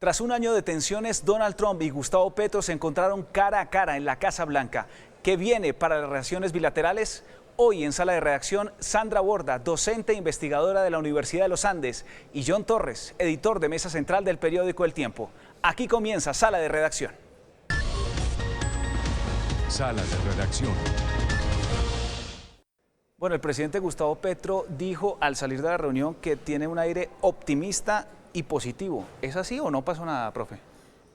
Tras un año de tensiones, Donald Trump y Gustavo Petro se encontraron cara a cara en la Casa Blanca. ¿Qué viene para las relaciones bilaterales? Hoy en Sala de Redacción, Sandra Borda, docente e investigadora de la Universidad de los Andes, y John Torres, editor de Mesa Central del periódico El Tiempo. Aquí comienza Sala de Redacción. Sala de Redacción. Bueno, el presidente Gustavo Petro dijo al salir de la reunión que tiene un aire optimista y positivo. ¿Es así o no pasó nada, profe?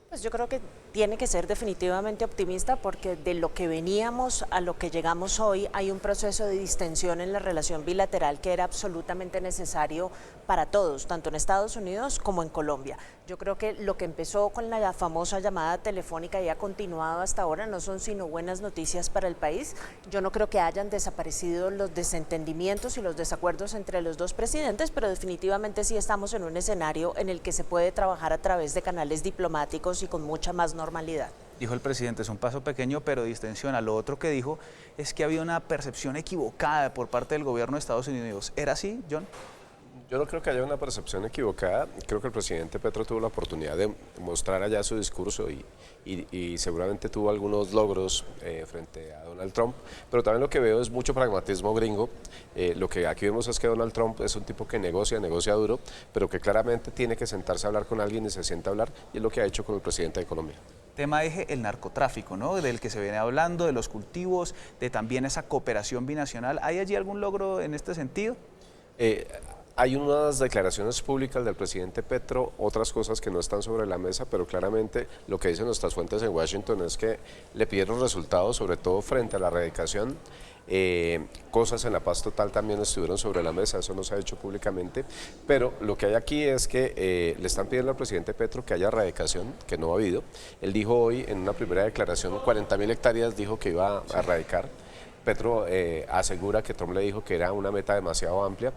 Pues yo creo que tiene que ser definitivamente optimista porque de lo que veníamos a lo que llegamos hoy hay un proceso de distensión en la relación bilateral que era absolutamente necesario para todos, tanto en Estados Unidos como en Colombia. Yo creo que lo que empezó con la famosa llamada telefónica y ha continuado hasta ahora no son sino buenas noticias para el país. Yo no creo que hayan desaparecido los desentendimientos y los desacuerdos entre los dos presidentes, pero definitivamente sí estamos en un escenario en el que se puede trabajar a través de canales diplomáticos y con mucha más normalidad. Dijo el presidente, es un paso pequeño pero distensiona. Lo otro que dijo es que había una percepción equivocada por parte del gobierno de Estados Unidos. ¿Era así, John? Yo no creo que haya una percepción equivocada. Creo que el presidente Petro tuvo la oportunidad de mostrar allá su discurso y seguramente tuvo algunos logros frente a Donald Trump, pero también lo que veo es mucho pragmatismo gringo. Lo que aquí vemos es que Donald Trump es un tipo que negocia duro, pero que claramente tiene que sentarse a hablar con alguien y se sienta a hablar, y es lo que ha hecho con el presidente de Colombia. Tema eje, el narcotráfico, ¿no? Del que se viene hablando, de los cultivos, de también esa cooperación binacional. ¿Hay allí algún logro en este sentido? Hay unas declaraciones públicas del presidente Petro, otras cosas que no están sobre la mesa, pero claramente lo que dicen nuestras fuentes en Washington es que le pidieron resultados, sobre todo frente a la erradicación. Cosas en la paz total también estuvieron sobre la mesa, eso no se ha hecho públicamente, pero lo que hay aquí es que le están pidiendo al presidente Petro que haya erradicación, que no ha habido. Él dijo hoy en una primera declaración 40.000 hectáreas dijo que iba a erradicar. Petro asegura que Trump le dijo que era una meta demasiado amplia,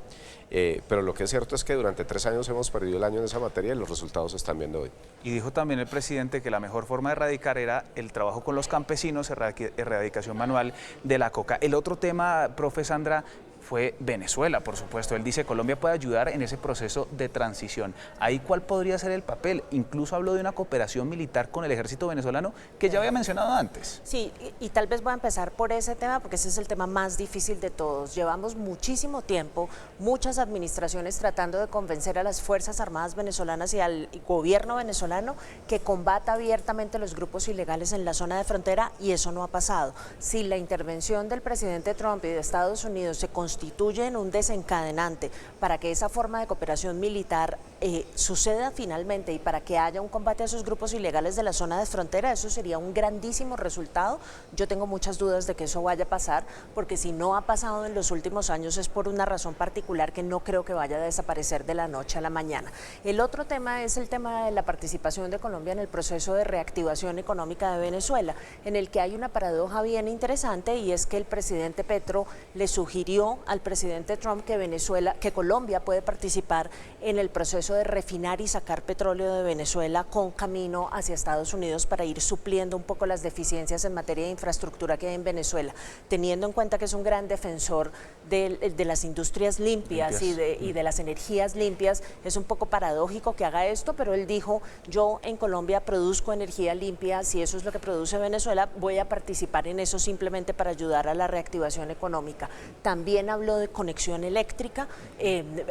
pero lo que es cierto es que durante 3 años hemos perdido el año en esa materia y los resultados se están viendo hoy. Y dijo también el presidente que la mejor forma de erradicar era el trabajo con los campesinos, erradicación manual de la coca. El otro tema, profe Sandra, fue Venezuela, por supuesto. Él dice que Colombia puede ayudar en ese proceso de transición. ¿Ahí cuál podría ser el papel? Incluso habló de una cooperación militar con el ejército venezolano que ya había mencionado antes. Sí, y tal vez voy a empezar por ese tema porque ese es el tema más difícil de todos. Llevamos muchísimo tiempo, muchas administraciones tratando de convencer a las Fuerzas Armadas venezolanas y al gobierno venezolano que combata abiertamente los grupos ilegales en la zona de frontera, y eso no ha pasado. Si la intervención del presidente Trump y de Estados Unidos se constituye en un desencadenante para que esa forma de cooperación militar suceda finalmente y para que haya un combate a esos grupos ilegales de la zona de frontera, eso sería un grandísimo resultado. Yo tengo muchas dudas de que eso vaya a pasar, porque si no ha pasado en los últimos años es por una razón particular que no creo que vaya a desaparecer de la noche a la mañana. El otro tema es el tema de la participación de Colombia en el proceso de reactivación económica de Venezuela, en el que hay una paradoja bien interesante, y es que el presidente Petro le sugirió al presidente Trump que Colombia puede participar en el proceso de refinar y sacar petróleo de Venezuela con camino hacia Estados Unidos para ir supliendo un poco las deficiencias en materia de infraestructura que hay en Venezuela, teniendo en cuenta que es un gran defensor de las industrias limpias y de las energías limpias. Es un poco paradójico que haga esto, pero él dijo: yo en Colombia produzco energía limpia, si eso es lo que produce Venezuela, voy a participar en eso simplemente para ayudar a la reactivación económica. También habló de conexión eléctrica,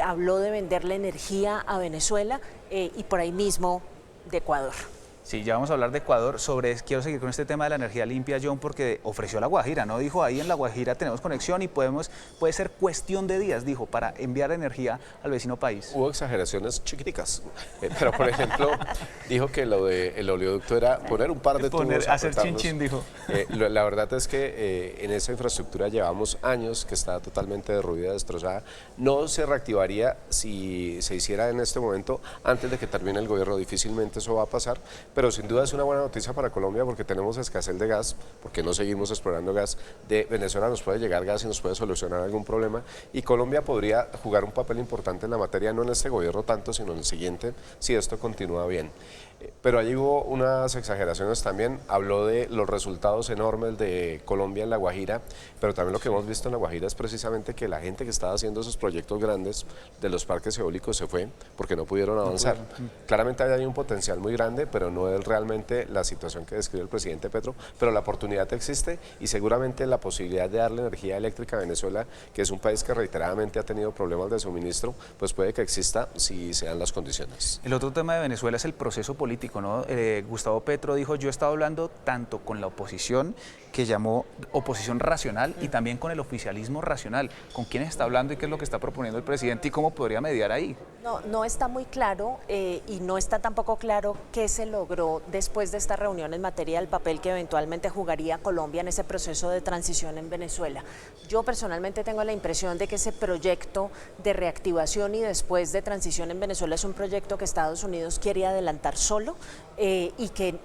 habló de venderle energía a Venezuela y por ahí mismo de Ecuador. Sí, ya vamos a hablar de Ecuador. Quiero seguir con este tema de la energía limpia, John, porque ofreció La Guajira, ¿no? Dijo, ahí en La Guajira tenemos conexión y puede ser cuestión de días, dijo, para enviar energía al vecino país. Hubo exageraciones chiquiticas, pero por ejemplo, dijo que lo del oleoducto era poner un par de tubos, hacer chin-chin, dijo. La verdad es que en esa infraestructura llevamos años que está totalmente derruida, destrozada. No se reactivaría si se hiciera en este momento antes de que termine el gobierno, difícilmente eso va a pasar, pero sin duda es una buena noticia para Colombia porque tenemos escasez de gas, porque no seguimos explorando gas. De Venezuela nos puede llegar gas y nos puede solucionar algún problema, y Colombia podría jugar un papel importante en la materia, no en este gobierno tanto, sino en el siguiente, si esto continúa bien. Pero allí hubo unas exageraciones también, habló de los resultados enormes de Colombia en La Guajira, pero también lo que hemos visto en La Guajira es precisamente que la gente que estaba haciendo esos proyectos grandes de los parques eólicos se fue porque no pudieron avanzar. Claramente hay un potencial muy grande, pero no es realmente la situación que describe el presidente Petro, pero la oportunidad existe y seguramente la posibilidad de darle energía eléctrica a Venezuela, que es un país que reiteradamente ha tenido problemas de suministro, pues puede que exista si se dan las condiciones. El otro tema de Venezuela es el proceso político, ¿no? Gustavo Petro dijo, yo he estado hablando tanto con la oposición, que llamó oposición racional, y también con el oficialismo racional. ¿Con quiénes está hablando y qué es lo que está proponiendo el presidente y cómo podría mediar ahí? No está muy claro y no está tampoco claro qué se logró después de esta reunión en materia del papel que eventualmente jugaría Colombia en ese proceso de transición en Venezuela. Yo personalmente tengo la impresión de que ese proyecto de reactivación y después de transición en Venezuela es un proyecto que Estados Unidos quiere adelantar solo y que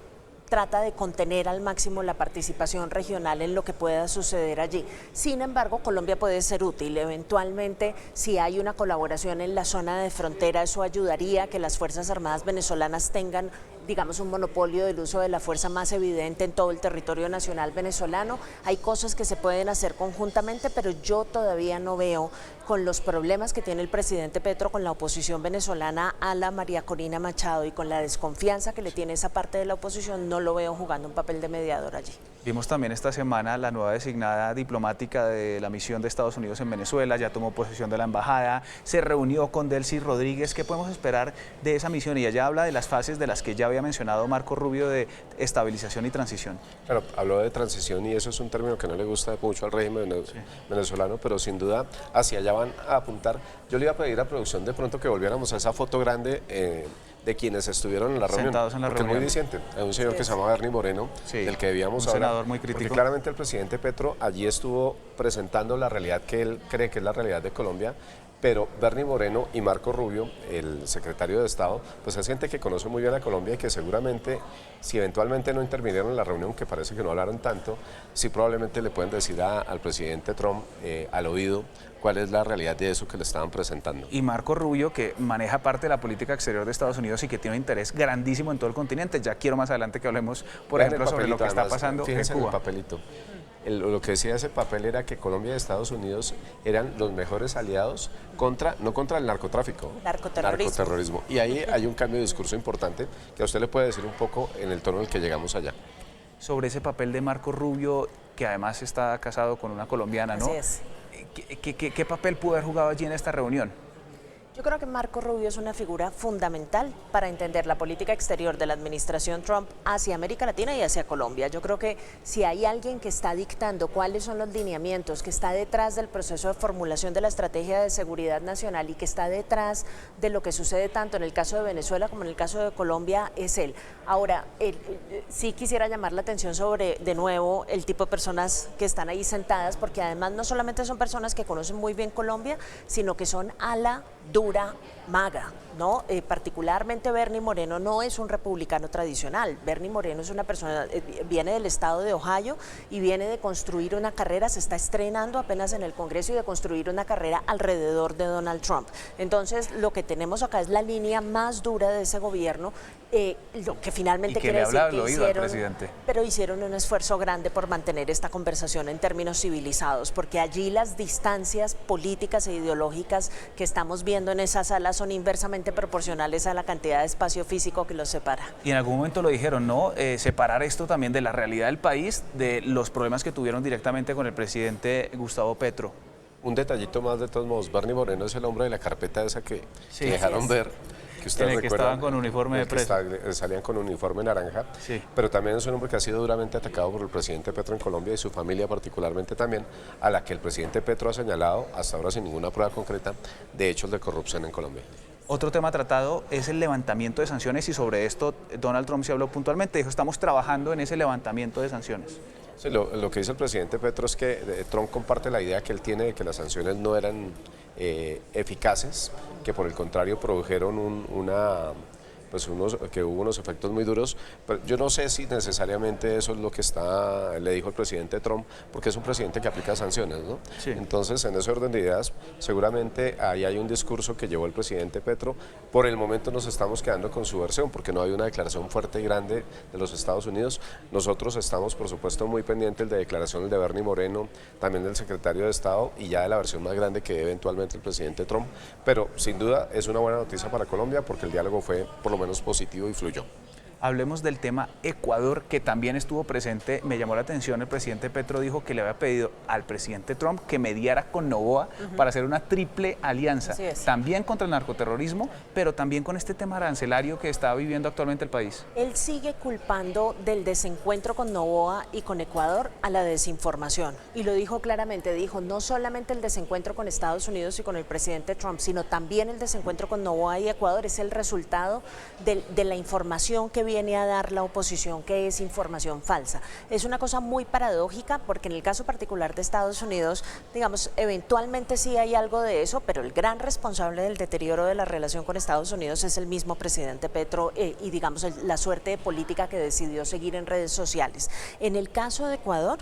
trata de contener al máximo la participación regional en lo que pueda suceder allí. Sin embargo, Colombia puede ser útil. Eventualmente, si hay una colaboración en la zona de frontera, eso ayudaría a que las Fuerzas Armadas venezolanas tengan, digamos, un monopolio del uso de la fuerza más evidente en todo el territorio nacional venezolano. Hay cosas que se pueden hacer conjuntamente, pero yo todavía no veo, con los problemas que tiene el presidente Petro con la oposición venezolana a la María Corina Machado y con la desconfianza que le tiene esa parte de la oposición, no lo veo jugando un papel de mediador allí. Vimos también esta semana la nueva designada diplomática de la misión de Estados Unidos en Venezuela, ya tomó posesión de la embajada, se reunió con Delcy Rodríguez. ¿Qué podemos esperar de esa misión? Y ella habla de las fases de las que ya había mencionado Marco Rubio, de estabilización y transición. Claro, habló de transición y eso es un término que no le gusta mucho al régimen venezolano, pero sin duda hacia allá van a apuntar. Yo le iba a pedir a producción de pronto que volviéramos a esa foto grande de quienes estuvieron en la reunión, sentados en la porque reunión. es muy diciente. Hay un señor que se llama Bernie Moreno, del que debíamos hablar, senador muy crítico. porque claramente el presidente Petro allí estuvo presentando la realidad que él cree que es la realidad de Colombia, pero Bernie Moreno y Marco Rubio, el secretario de Estado, pues es gente que conoce muy bien a Colombia y que seguramente, si eventualmente no intervinieron en la reunión, que parece que no hablaron tanto, sí probablemente le pueden decir al presidente Trump al oído cuál es la realidad de eso que le estaban presentando. Y Marco Rubio, que maneja parte de la política exterior de Estados Unidos y que tiene un interés grandísimo en todo el continente. Ya quiero más adelante que hablemos, por ejemplo, sobre lo que está pasando en Fíjense en Cuba. el papelito. Lo que decía ese papel era que Colombia y Estados Unidos eran los mejores aliados no contra el narcotráfico, narcoterrorismo. Y ahí hay un cambio de discurso importante que a usted le puede decir un poco en el tono en el que llegamos allá. Sobre ese papel de Marco Rubio, que además está casado con una colombiana, ¿no? Así es. ¿Qué papel pudo haber jugado allí en esta reunión? Yo creo que Marco Rubio es una figura fundamental para entender la política exterior de la administración Trump hacia América Latina y hacia Colombia. Yo creo que si hay alguien que está dictando cuáles son los lineamientos, que está detrás del proceso de formulación de la estrategia de seguridad nacional y que está detrás de lo que sucede tanto en el caso de Venezuela como en el caso de Colombia, es él. Ahora, sí quisiera llamar la atención sobre, de nuevo, el tipo de personas que están ahí sentadas, porque además no solamente son personas que conocen muy bien Colombia, sino que son ala dura MAGA, ¿no? Particularmente Bernie Moreno no es un republicano tradicional. Bernie Moreno es una persona, viene del estado de Ohio y viene de construir una carrera, se está estrenando apenas en el Congreso y de construir una carrera alrededor de Donald Trump. Entonces, lo que tenemos acá es la línea más dura de ese gobierno, lo que finalmente quiere decir que hicieron un esfuerzo grande por mantener esta conversación en términos civilizados, porque allí las distancias políticas e ideológicas que estamos viendo en esa sala son inversamente proporcionales a la cantidad de espacio físico que los separa. Y en algún momento lo dijeron, ¿no? Separar esto también de la realidad del país, de los problemas que tuvieron directamente con el presidente Gustavo Petro. Un detallito más de todos modos, Bernie Moreno es el hombre de la carpeta esa que dejaron ver. Que ustedes en el que estaban con uniforme de preso. Salían con uniforme naranja, pero también es un hombre que ha sido duramente atacado por el presidente Petro en Colombia y su familia particularmente también, a la que el presidente Petro ha señalado, hasta ahora sin ninguna prueba concreta, de hechos de corrupción en Colombia. Otro tema tratado es el levantamiento de sanciones y sobre esto Donald Trump se habló puntualmente, dijo, estamos trabajando en ese levantamiento de sanciones. Sí, lo que dice el presidente Petro es que Trump comparte la idea que él tiene de que las sanciones no eran eficaces, que por el contrario produjeron pues que hubo unos efectos muy duros, pero yo no sé si necesariamente eso es lo que le dijo el presidente Trump, porque es un presidente que aplica sanciones, ¿no? Sí. Entonces, en ese orden de ideas, seguramente ahí hay un discurso que llevó el presidente Petro. Por el momento nos estamos quedando con su versión, porque no hay una declaración fuerte y grande de los Estados Unidos. Nosotros estamos, por supuesto, muy pendientes de declaraciones de Bernie Moreno, también del secretario de Estado, y ya de la versión más grande que dé eventualmente el presidente Trump. Pero, sin duda, es una buena noticia para Colombia, porque el diálogo fue, por lo menos, positivo y fluyó. Hablemos del tema Ecuador, que también estuvo presente. Me llamó la atención, el presidente Petro dijo que le había pedido al presidente Trump que mediara con Noboa para hacer una triple alianza, también contra el narcoterrorismo, pero también con este tema arancelario que está viviendo actualmente el país. Él sigue culpando del desencuentro con Noboa y con Ecuador a la desinformación, y lo dijo claramente, dijo no solamente el desencuentro con Estados Unidos y con el presidente Trump, sino también el desencuentro con Noboa y Ecuador es el resultado de la información que viene a dar la oposición, que es información falsa. Es una cosa muy paradójica, porque en el caso particular de Estados Unidos, digamos, eventualmente sí hay algo de eso, pero el gran responsable del deterioro de la relación con Estados Unidos es el mismo presidente Petro y digamos la suerte de política que decidió seguir en redes sociales. En el caso de Ecuador,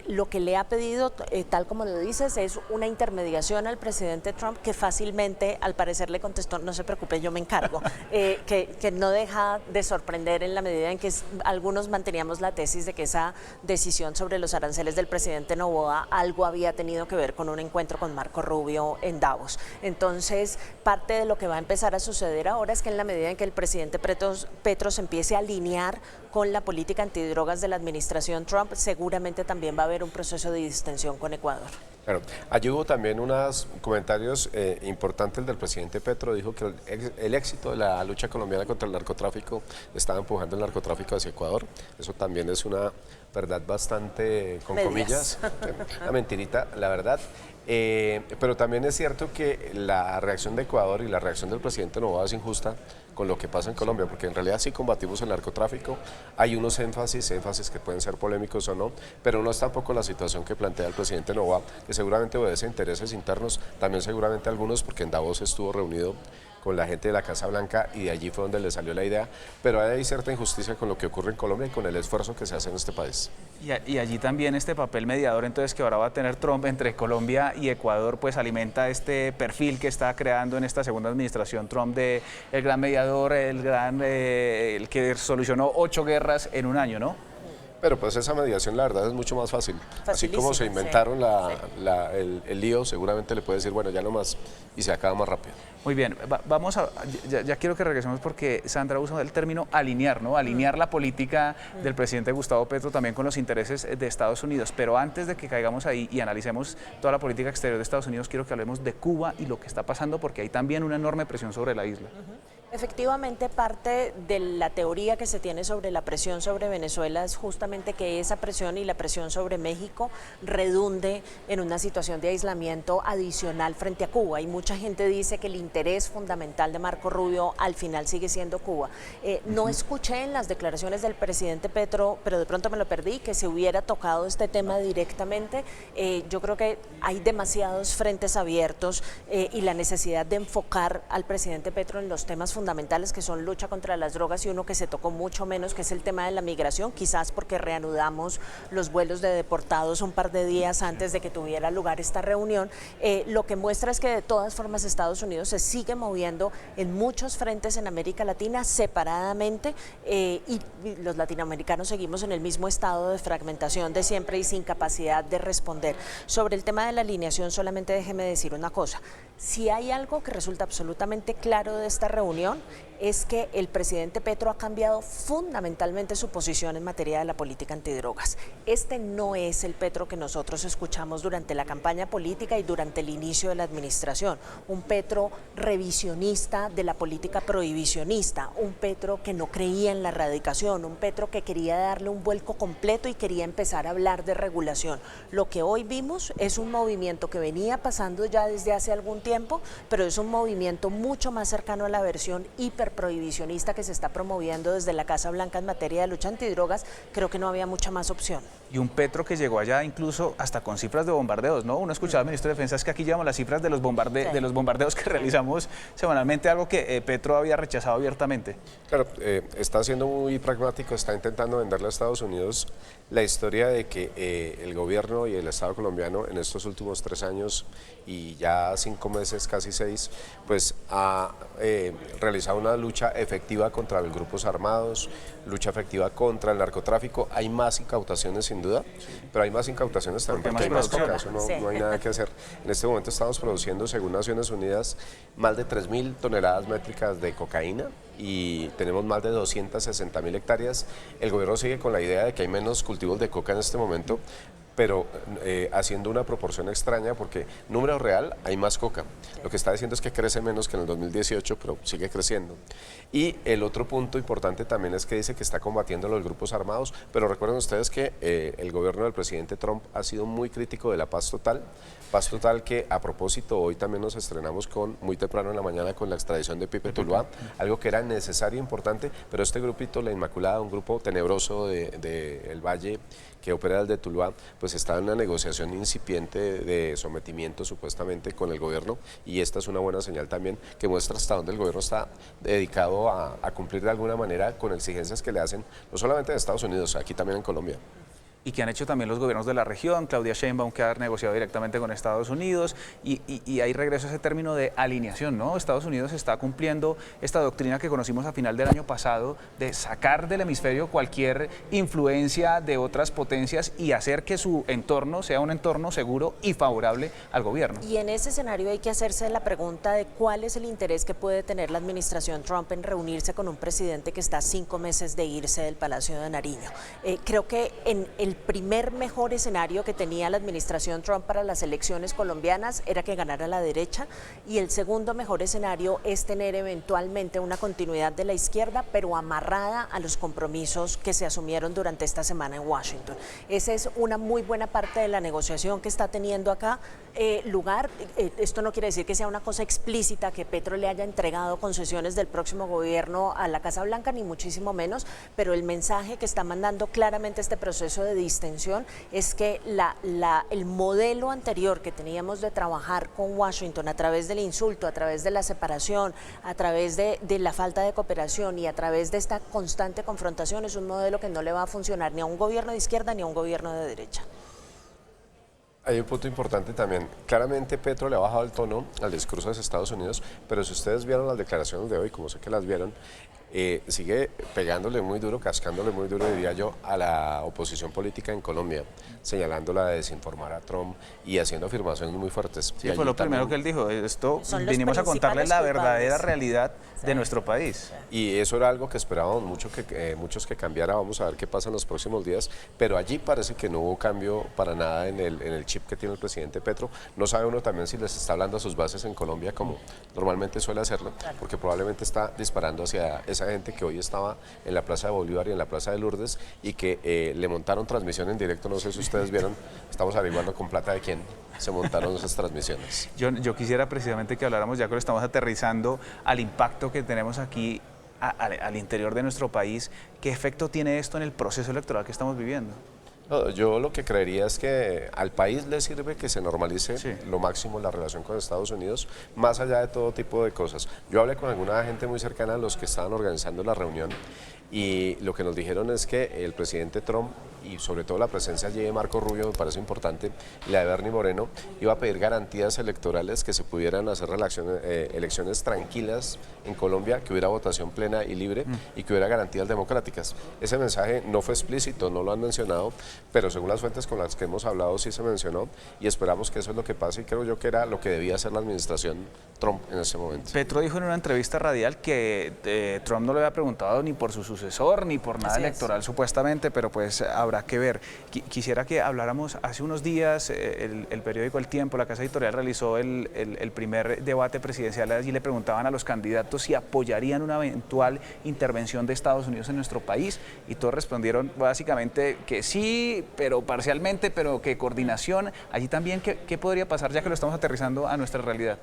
lo que le ha pedido, tal como lo dices, es una intermediación al presidente Trump, que fácilmente, al parecer, le contestó, no se preocupe, yo me encargo, que no deja de sorprender en la medida en que algunos manteníamos la tesis de que esa decisión sobre los aranceles del presidente Noboa algo había tenido que ver con un encuentro con Marco Rubio en Davos. Entonces, parte de lo que va a empezar a suceder ahora es que en la medida en que el presidente Petro se empiece a alinear con la política antidrogas de la administración Trump, seguramente también va a haber un proceso de distensión con Ecuador. Claro, allí hubo también unos comentarios importantes del presidente Petro. Dijo que el éxito de la lucha colombiana contra el narcotráfico estaba empujando el narcotráfico hacia Ecuador. Eso también es una verdad bastante, con comillas, una mentirita, la verdad. Pero también es cierto que la reacción de Ecuador y la reacción del presidente Noboa es injusta con lo que pasa en Colombia, porque en realidad sí combatimos el narcotráfico, hay unos énfasis que pueden ser polémicos o no, pero no es tampoco la situación que plantea el presidente Noboa, que seguramente obedece a intereses internos, también seguramente algunos, porque en Davos estuvo reunido con la gente de la Casa Blanca y de allí fue donde le salió la idea, pero hay cierta injusticia con lo que ocurre en Colombia y con el esfuerzo que se hace en este país. Y allí también este papel mediador entonces que ahora va a tener Trump entre Colombia y Ecuador, pues alimenta este perfil que está creando en esta segunda administración Trump de el gran mediador, el que solucionó 8 guerras en un año, ¿no? Pero pues esa mediación la verdad es mucho más fácil. Así como se inventaron el lío, seguramente le puede decir, bueno, ya no más, y se acaba más rápido. Muy bien, vamos a, ya quiero que regresemos porque Sandra usa el término alinear, ¿no? Alinear la política del presidente Gustavo Petro también con los intereses de Estados Unidos. Pero antes de que caigamos ahí y analicemos toda la política exterior de Estados Unidos, quiero que hablemos de Cuba y lo que está pasando, porque hay también una enorme presión sobre la isla. Efectivamente, parte de la teoría que se tiene sobre la presión sobre Venezuela es justamente que esa presión y la presión sobre México redunde en una situación de aislamiento adicional frente a Cuba. Y mucha gente dice que el interés fundamental de Marco Rubio al final sigue siendo Cuba. No escuché en las declaraciones del presidente Petro, pero de pronto me lo perdí, que se hubiera tocado este tema directamente. Yo creo que hay demasiados frentes abiertos y la necesidad de enfocar al presidente Petro en los temas fundamentales, que son lucha contra las drogas, y uno que se tocó mucho menos, que es el tema de la migración, quizás porque reanudamos los vuelos de deportados un par de días antes de que tuviera lugar esta reunión. Lo que muestra es que de todas formas Estados Unidos se sigue moviendo en muchos frentes en América Latina separadamente, y los latinoamericanos seguimos en el mismo estado de fragmentación de siempre y sin capacidad de responder. Sobre el tema de la alineación, solamente déjeme decir una cosa. Si hay algo que resulta absolutamente claro de esta reunión, es que el presidente Petro ha cambiado fundamentalmente su posición en materia de la política antidrogas. Este no es el Petro que nosotros escuchamos durante la campaña política y durante el inicio de la administración. Un Petro revisionista de la política prohibicionista, un Petro que no creía en la erradicación, un Petro que quería darle un vuelco completo y quería empezar a hablar de regulación. Lo que hoy vimos es un movimiento que venía pasando ya desde hace algún tiempo, pero es un movimiento mucho más cercano a la versión hiper prohibicionista que se está promoviendo desde la Casa Blanca en materia de lucha antidrogas, creo que no había mucha más opción. Y un Petro que llegó allá incluso hasta con cifras de bombardeos, ¿no? Uno escuchaba al ministro de Defensa, es que aquí llevamos las cifras de los bombardeos que realizamos semanalmente, algo que Petro había rechazado abiertamente. Claro, está siendo muy pragmático, está intentando venderle a Estados Unidos la historia de que el gobierno y el Estado colombiano en estos últimos 3 años y ya 5 meses, casi 6, pues ha realizado una lucha efectiva contra los grupos armados, lucha efectiva contra el narcotráfico. Hay más incautaciones sin duda, pero hay más incautaciones también porque hay más coca, eso no hay nada que hacer. En este momento estamos produciendo, según Naciones Unidas, más de 3.000 toneladas métricas de cocaína y tenemos más de 260.000 hectáreas. El gobierno sigue con la idea de que hay menos cultivos de coca en este momento, pero haciendo una proporción extraña porque número real hay más coca. Lo que está diciendo es que crece menos que en el 2018, pero sigue creciendo. Y el otro punto importante también es que dice que está combatiendo los grupos armados, pero recuerden ustedes que el gobierno del presidente Trump ha sido muy crítico de la paz total que a propósito hoy también nos estrenamos muy temprano en la mañana con la extradición de Pipe Tuluá, algo que era necesario e importante, pero este grupito, La Inmaculada, un grupo tenebroso del Valle que opera el de Tuluá, pues está en una negociación incipiente de sometimiento supuestamente con el gobierno y esta es una buena señal también que muestra hasta dónde el gobierno está dedicado a cumplir de alguna manera con exigencias que le hacen no solamente de Estados Unidos, aquí también en Colombia. Y que han hecho también los gobiernos de la región, Claudia Sheinbaum que ha negociado directamente con Estados Unidos y ahí regreso a ese término de alineación, ¿no? Estados Unidos está cumpliendo esta doctrina que conocimos a final del año pasado de sacar del hemisferio cualquier influencia de otras potencias y hacer que su entorno sea un entorno seguro y favorable al gobierno. Y en ese escenario hay que hacerse la pregunta de cuál es el interés que puede tener la administración Trump en reunirse con un presidente que está a 5 meses de irse del Palacio de Nariño. Creo que en el primer mejor escenario que tenía la administración Trump para las elecciones colombianas era que ganara la derecha y el segundo mejor escenario es tener eventualmente una continuidad de la izquierda pero amarrada a los compromisos que se asumieron durante esta semana en Washington. Esa es una muy buena parte de la negociación que está teniendo acá lugar. Esto no quiere decir que sea una cosa explícita que Petro le haya entregado concesiones del próximo gobierno a la Casa Blanca, ni muchísimo menos, pero el mensaje que está mandando claramente este proceso de distensión es que el modelo anterior que teníamos de trabajar con Washington a través del insulto, a través de la separación, a través de la falta de cooperación y a través de esta constante confrontación es un modelo que no le va a funcionar ni a un gobierno de izquierda ni a un gobierno de derecha. Hay un punto importante también. Claramente Petro le ha bajado el tono al discurso de Estados Unidos, pero si ustedes vieron las declaraciones de hoy, como sé que las vieron, sigue pegándole muy duro, cascándole muy duro, diría yo, a la oposición política en Colombia, señalándola de desinformar a Trump y haciendo afirmaciones muy fuertes. Sí, fue lo primero que él dijo, vinimos a contarles la verdadera realidad de nuestro país. Y eso era algo que esperábamos muchos que cambiara, vamos a ver qué pasa en los próximos días, pero allí parece que no hubo cambio para nada en el chip que tiene el presidente Petro. No sabe uno también si les está hablando a sus bases en Colombia como normalmente suele hacerlo, porque probablemente está disparando hacia esa gente que hoy estaba en la Plaza de Bolívar y en la Plaza de Lourdes y que le montaron transmisión en directo, no sé si ustedes vieron, estamos averiguando con plata de quién se montaron esas transmisiones. Yo quisiera precisamente que habláramos, ya que lo estamos aterrizando, al impacto que tenemos aquí al interior de nuestro país. ¿Qué efecto tiene esto en el proceso electoral que estamos viviendo? No, yo lo que creería es que al país le sirve que se normalice lo máximo la relación con Estados Unidos, más allá de todo tipo de cosas. Yo hablé con alguna gente muy cercana a los que estaban organizando la reunión y lo que nos dijeron es que el presidente Trump y sobre todo la presencia allí de Marco Rubio me parece importante, y la de Bernie Moreno, iba a pedir garantías electorales que se pudieran hacer elecciones tranquilas en Colombia, que hubiera votación plena y libre y que hubiera garantías democráticas. Ese mensaje no fue explícito, no lo han mencionado, pero según las fuentes con las que hemos hablado sí se mencionó y esperamos que eso es lo que pase y creo yo que era lo que debía hacer la administración Trump en ese momento. Petro dijo en una entrevista radial que Trump no le había preguntado ni por su sucesor sucesor ni por nada Así es. electoral supuestamente, pero pues habrá que ver. Quisiera que habláramos, hace unos días el periódico El Tiempo, la casa editorial, realizó el primer debate presidencial. Allí le preguntaban a los candidatos si apoyarían una eventual intervención de Estados Unidos en nuestro país y todos respondieron básicamente que sí, pero parcialmente, pero que coordinación. Allí también, ¿qué podría pasar ya que lo estamos aterrizando a nuestra realidad?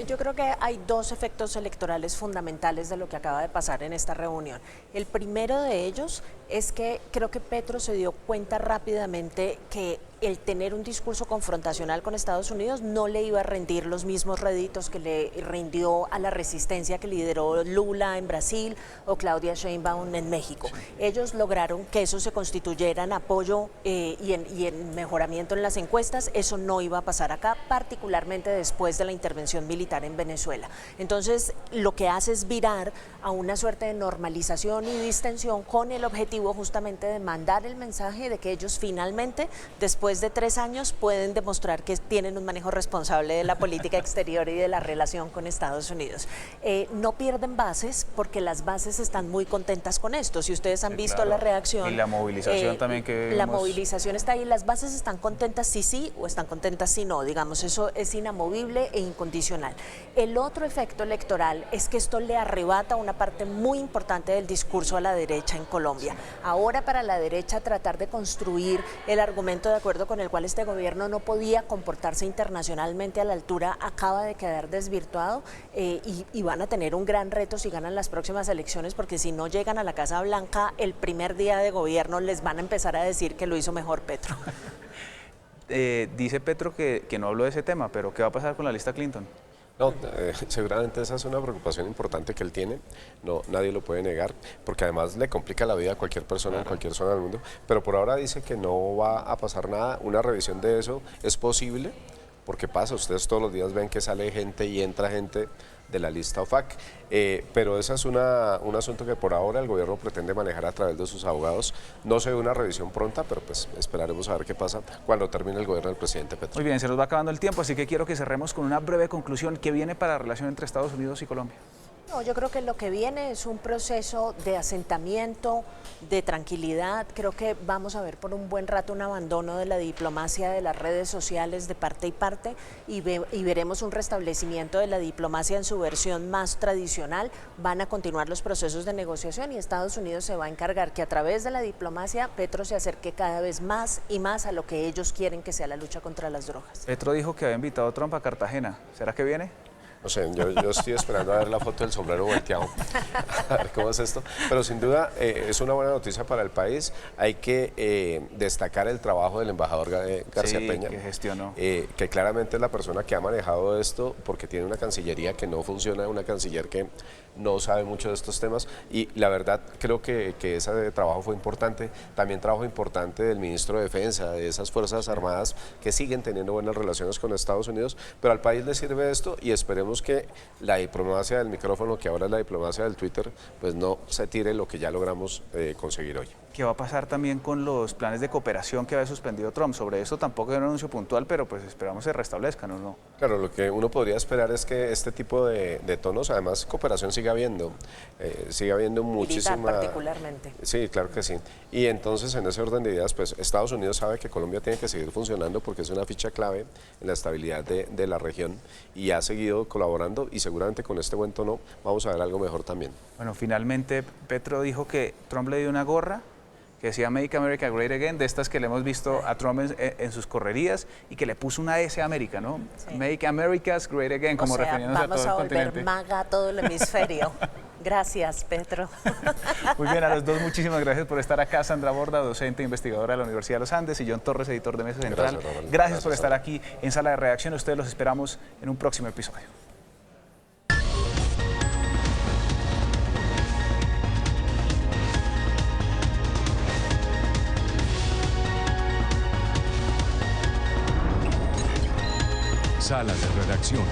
Yo creo que hay dos efectos electorales fundamentales de lo que acaba de pasar en esta reunión. El primero de ellos es que creo que Petro se dio cuenta rápidamente que el tener un discurso confrontacional con Estados Unidos no le iba a rendir los mismos réditos que le rindió a la resistencia que lideró Lula en Brasil o Claudia Sheinbaum en México. Ellos lograron que eso se constituyera en apoyo y en mejoramiento en las encuestas. Eso no iba a pasar acá, particularmente después de la intervención militar en Venezuela. Entonces, lo que hace es virar a una suerte de normalización y distensión con el objetivo justamente de mandar el mensaje de que ellos finalmente, después de 3 años, pueden demostrar que tienen un manejo responsable de la política exterior y de la relación con Estados Unidos. No pierden bases porque las bases están muy contentas con esto. Si ustedes han visto claro. la reacción... Y la movilización también que La vimos. movilización está ahí, las bases están contentas si sí o están contentas si no, digamos, eso es inamovible e incondicional. El otro efecto electoral es que esto le arrebata una parte muy importante del discurso a la derecha en Colombia. Ahora para la derecha tratar de construir el argumento de acuerdo con el cual este gobierno no podía comportarse internacionalmente a la altura acaba de quedar desvirtuado y van a tener un gran reto si ganan las próximas elecciones, porque si no llegan a la Casa Blanca el primer día de gobierno les van a empezar a decir que lo hizo mejor Petro. Dice Petro que no habló de ese tema, pero ¿qué va a pasar con la lista Clinton? No, seguramente esa es una preocupación importante que él tiene, no, nadie lo puede negar, porque además le complica la vida a cualquier persona en cualquier zona del mundo, pero por ahora dice que no va a pasar nada, una revisión de eso es posible, porque pasa, ustedes todos los días ven que sale gente y entra gente de la lista OFAC, pero ese es un asunto que por ahora el gobierno pretende manejar a través de sus abogados. No se ve una revisión pronta, pero pues esperaremos a ver qué pasa cuando termine el gobierno del presidente Petro. Muy bien, se nos va acabando el tiempo, así que quiero que cerremos con una breve conclusión que viene para la relación entre Estados Unidos y Colombia. No, yo creo que lo que viene es un proceso de asentamiento, de tranquilidad. Creo que vamos a ver por un buen rato un abandono de la diplomacia de las redes sociales de parte y parte y veremos un restablecimiento de la diplomacia en su versión más tradicional. Van a continuar los procesos de negociación y Estados Unidos se va a encargar que a través de la diplomacia Petro se acerque cada vez más y más a lo que ellos quieren que sea la lucha contra las drogas. Petro dijo que había invitado a Trump a Cartagena. ¿Será que viene? No sé, yo estoy esperando a ver la foto del sombrero volteado, a ver cómo es esto. Pero sin duda es una buena noticia para el país. Hay que destacar el trabajo del embajador García Peña, que gestionó. que claramente es la persona que ha manejado esto, porque tiene una cancillería que no funciona, una canciller que no sabe mucho de estos temas. Y la verdad creo que ese trabajo fue importante. También trabajo importante del ministro de Defensa, de esas Fuerzas Armadas que siguen teniendo buenas relaciones con Estados Unidos. Pero al país le sirve esto y esperemos que la diplomacia del micrófono, que ahora es la diplomacia del Twitter, pues no se tire lo que ya logramos conseguir hoy. ¿Qué va a pasar también con los planes de cooperación que había suspendido Trump? Sobre eso tampoco hay un anuncio puntual, pero pues esperamos se restablezcan, ¿o no? Claro, lo que uno podría esperar es que este tipo de tonos, además cooperación siga habiendo muchísima... Militar particularmente. Sí, claro que sí. Y entonces en ese orden de ideas, pues Estados Unidos sabe que Colombia tiene que seguir funcionando porque es una ficha clave en la estabilidad de la región y ha seguido colaborando y seguramente con este buen tono vamos a ver algo mejor también. Bueno, finalmente Petro dijo que Trump le dio una gorra que decía Make America Great Again, de estas que le hemos visto a Trump en sus correrías y que le puso una S a América, ¿no? Sí. Make America's Great Again, como refiriéndose a todo el continente. Vamos a volver MAGA a todo el hemisferio. Gracias, Petro. Muy bien, a los dos muchísimas gracias por estar acá. Sandra Borda, docente e investigadora de la Universidad de los Andes, y John Torres, editor de Mesa Central. Gracias por estar aquí en Sala de Redacción. Ustedes los esperamos en un próximo episodio. Sala de Redacción.